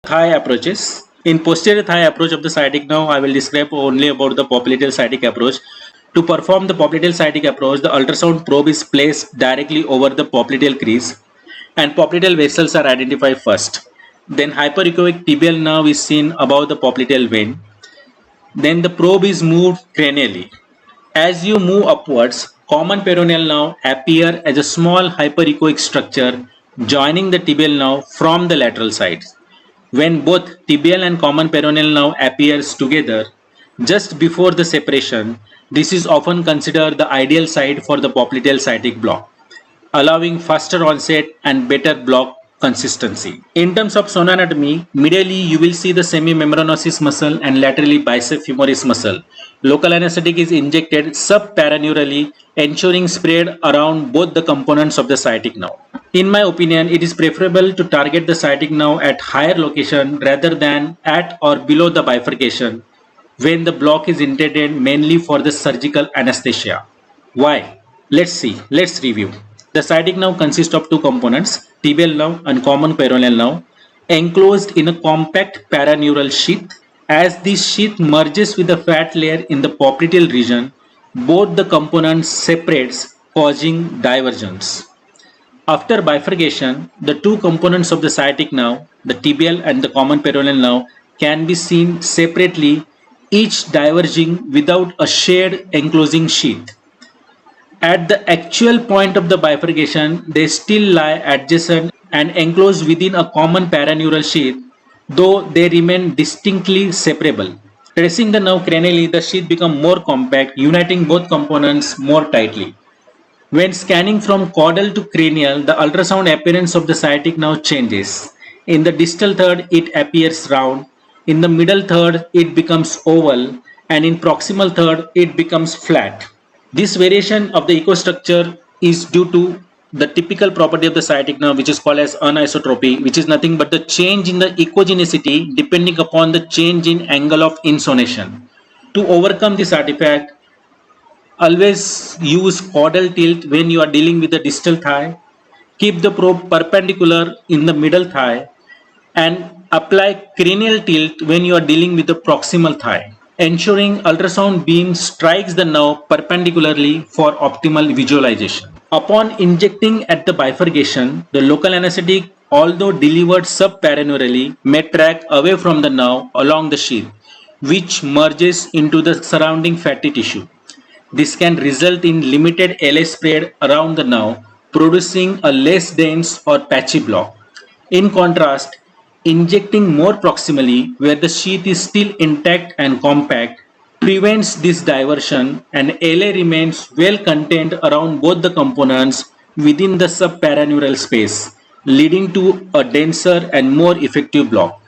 Thigh approaches. In posterior thigh approach of the sciatic nerve, I will describe only about the popliteal sciatic approach. To perform the popliteal sciatic approach, the ultrasound probe is placed directly over the popliteal crease and popliteal vessels are identified first. Then hyperechoic tibial nerve is seen above the popliteal vein. Then the probe is moved cranially. As you move upwards, common peroneal nerve appear as a small hyperechoic structure joining the tibial nerve from the lateral sides. When both tibial and common peroneal nerve appears together just before the separation, this is often considered the ideal site for the popliteal sciatic block, allowing faster onset and better block consistency. In terms of sonoanatomy, medially you will see the semimembranosus muscle and laterally bicep femoris muscle. Local anesthetic is injected subparaneurally, ensuring spread around both the components of the sciatic nerve. In my opinion, it is preferable to target the sciatic nerve at higher location rather than at or below the bifurcation when the block is intended mainly for the surgical anesthesia. Why? Let's review. The sciatic nerve consists of two components, tibial nerve and common peroneal nerve, enclosed in a compact paraneural sheath. As this sheath merges with the fat layer in the popliteal region, both the components separates, causing divergence. After bifurcation, the two components of the sciatic nerve, the tibial and the common peroneal nerve, can be seen separately, each diverging without a shared enclosing sheath. At the actual point of the bifurcation, they still lie adjacent and enclosed within a common paraneural sheath, though they remain distinctly separable. Tracing the nerve cranially, the sheath becomes more compact, uniting both components more tightly. When scanning from caudal to cranial, the ultrasound appearance of the sciatic nerve changes. In the distal third, it appears round. In the middle third, it becomes oval, and in proximal third, it becomes flat. This variation of the echostructure is due to the typical property of the sciatic nerve, which is called as anisotropy, which is nothing but the change in the echogenicity depending upon the change in angle of insonation. To overcome this artifact, always use caudal tilt when you are dealing with the distal thigh. Keep the probe perpendicular in the middle thigh and apply cranial tilt when you are dealing with the proximal thigh, ensuring ultrasound beam strikes the nerve perpendicularly for optimal visualization. Upon injecting at the bifurcation, the local anesthetic, although delivered subparaneurally, may track away from the nerve along the sheath, which merges into the surrounding fatty tissue. This can result in limited LA spread around the nerve, producing a less dense or patchy block. In contrast, injecting more proximally, where the sheath is still intact and compact, prevents this diversion and LA remains well contained around both the components within the subparaneural space, leading to a denser and more effective block.